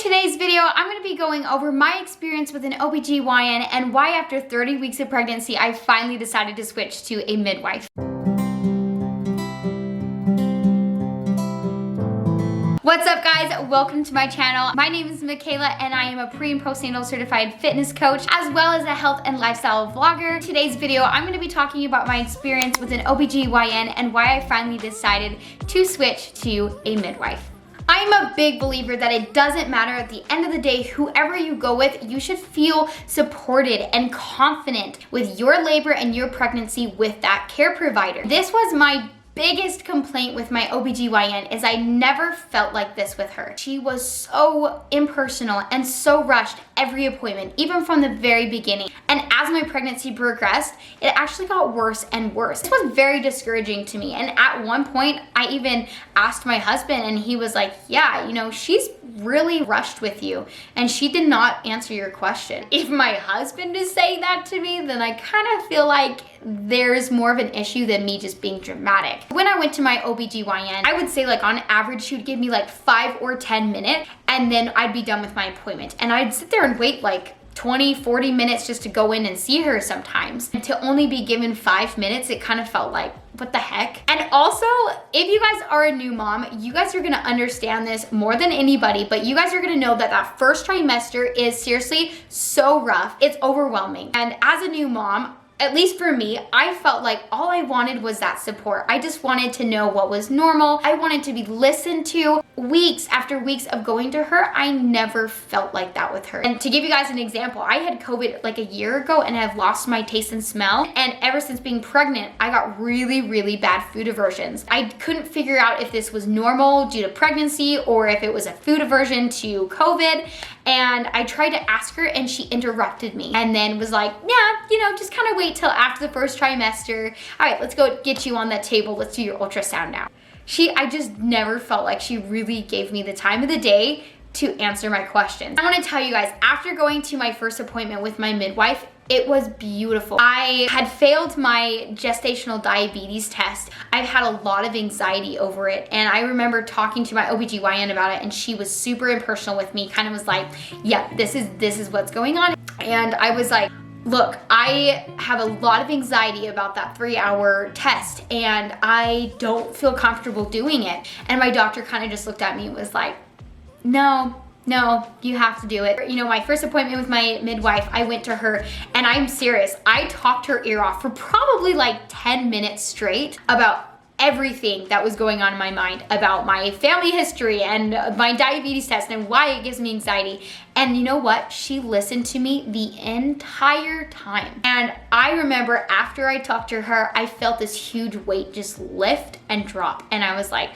today's video, I'm going to be going over my experience with an OB-GYN and why after 30 weeks of pregnancy, I finally decided to switch to a midwife. What's up guys, welcome to my channel. My name is Michaela and I am a pre and postnatal certified fitness coach as well as a health and lifestyle vlogger. Today's video, I'm going to be talking about my experience with an OB-GYN and why I finally decided to switch to a midwife. I'm a big believer that it doesn't matter at the end of the day, whoever you go with, you should feel supported and confident with your labor and your pregnancy with that care provider. This was my biggest complaint with my OB-GYN is I never felt like this with her. She was so impersonal and so rushed every appointment, even from the very beginning. And as my pregnancy progressed, it actually got worse and worse. This was very discouraging to me. And at one point, I even asked my husband and he was like, yeah, you know, she's really rushed with you and she did not answer your question. If my husband is saying that to me, then I kind of feel like there's more of an issue than me just being dramatic. When I went to my OB-GYN, I would say like on average, she would give me like 5 or 10 minutes and then I'd be done with my appointment. And I'd sit there and wait like 20, 40 minutes just to go in and see her sometimes. And to only be given 5 minutes, it kind of felt like, what the heck? And also, if you guys are a new mom, you guys are gonna understand this more than anybody, but you guys are gonna know that that first trimester is seriously so rough. It's overwhelming. And as a new mom, at least for me, I felt like all I wanted was that support. I just wanted to know what was normal. I wanted to be listened to. Weeks after weeks of going to her, I never felt like that with her. And to give you guys an example, I had COVID like a year ago and I've lost my taste and smell. And ever since being pregnant, I got really bad food aversions. I couldn't figure out if this was normal due to pregnancy or if it was a food aversion to COVID. And I tried to ask her and she interrupted me and then was like, yeah, you know, just kind of wait till after the first trimester. All right, let's go get you on that table. Let's do your ultrasound now. I just never felt like she really gave me the time of the day to answer my questions. I want to tell you guys, after going to my first appointment with my midwife, it was beautiful. I had failed my gestational diabetes test. I've had a lot of anxiety over it. And I remember talking to my OB-GYN about it and she was super impersonal with me, kind of was like, yeah, this is what's going on. And I was like, look, I have a lot of anxiety about that 3-hour test and I don't feel comfortable doing it. And my doctor kind of just looked at me and was like, no, you have to do it. You know, my first appointment with my midwife, I went to her and I'm serious. I talked her ear off for probably like 10 minutes straight about everything that was going on in my mind about my family history and my diabetes test and why it gives me anxiety. And you know what? She listened to me the entire time. And I remember after I talked to her, I felt this huge weight just lift and drop. And I was like,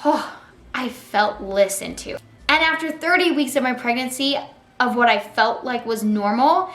oh, I felt listened to. And after 30 weeks of my pregnancy, of what I felt like was normal,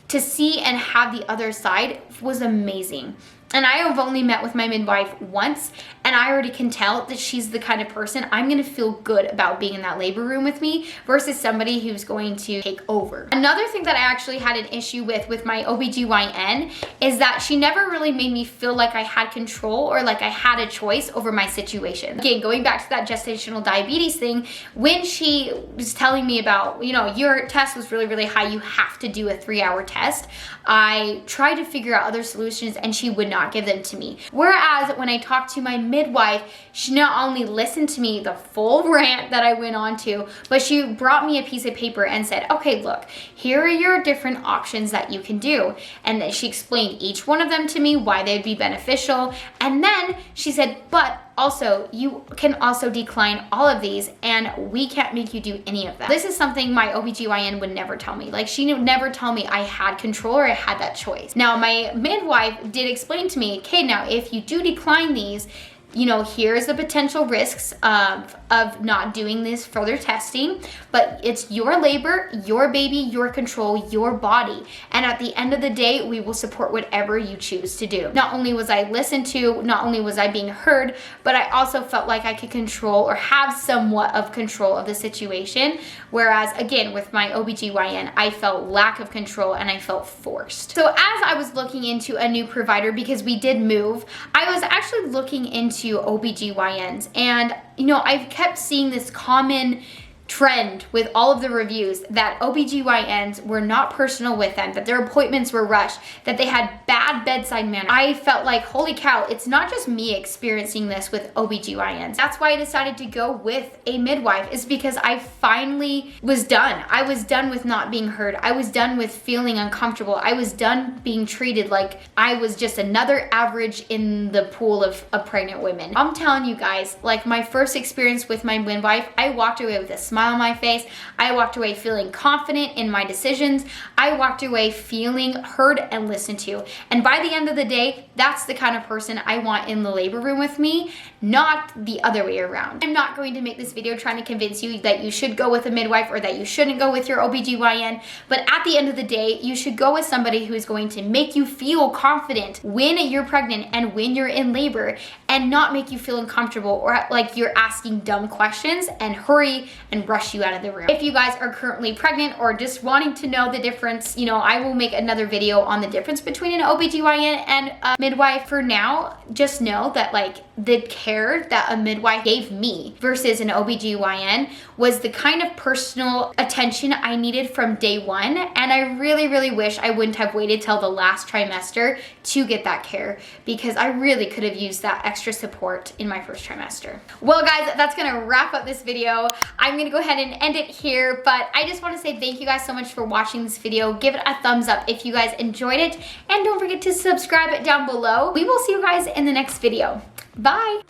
to see and have the other side was amazing. And I have only met with my midwife once, and I already can tell that she's the kind of person I'm gonna feel good about being in that labor room with me versus somebody who's going to take over. Another thing that I actually had an issue with my OB-GYN is that she never really made me feel like I had control or like I had a choice over my situation. Again, going back to that gestational diabetes thing, when she was telling me about, you know, your test was really high, you have to do a 3-hour test, I tried to figure out other solutions and she would not give them to me. Whereas when I talked to my midwife, she not only listened to me the full rant that I went on to, but she brought me a piece of paper and said, okay, look, here are your different options that you can do. And then she explained each one of them to me, why they'd be beneficial. And then she said, but also, you can also decline all of these and we can't make you do any of that. This is something my OB-GYN would never tell me. Like she would never tell me I had control or I had that choice. Now my midwife did explain to me, okay, now if you do decline these, you know, here's the potential risks of not doing this further testing, but it's your labor, your baby, your control, your body. And at the end of the day, we will support whatever you choose to do. Not only was I listened to, not only was I being heard, but I also felt like I could control or have somewhat of control of the situation. Whereas again, with my OB-GYN, I felt lack of control and I felt forced. So as I was looking into a new provider, because we did move, I was actually looking into OB-GYNs. And you know, I've kept seeing this common trend with all of the reviews that OBGYNs were not personal with them, that their appointments were rushed, that they had bad bedside manner. I felt like, holy cow, it's not just me experiencing this with OBGYNs. That's why I decided to go with a midwife, is because I finally was done. I was done with not being heard. I was done with feeling uncomfortable. I was done being treated like I was just another average in the pool of pregnant women. I'm telling you guys, like my first experience with my midwife, I walked away with a smile on my face. I walked away feeling confident in my decisions. I walked away feeling heard and listened to. And by the end of the day, that's the kind of person I want in the labor room with me, not the other way around. I'm not going to make this video trying to convince you that you should go with a midwife or that you shouldn't go with your OBGYN, but at the end of the day, you should go with somebody who is going to make you feel confident when you're pregnant and when you're in labor, and not make you feel uncomfortable or like you're asking dumb questions and hurry and rush you out of the room. If you guys are currently pregnant or just wanting to know the difference, I will make another video on the difference between an OBGYN and a midwife. For now, just know that like the care that a midwife gave me versus an OBGYN was the kind of personal attention I needed from day one, and I really, really wish I wouldn't have waited till the last trimester to get that care, because I really could have used that extra support in my first trimester. Well guys, that's gonna wrap up this video. I'm gonna go ahead and end it here, but I just wanna say thank you guys so much for watching this video. Give it a thumbs up if you guys enjoyed it, and don't forget to subscribe down below. We will see you guys in the next video. Bye.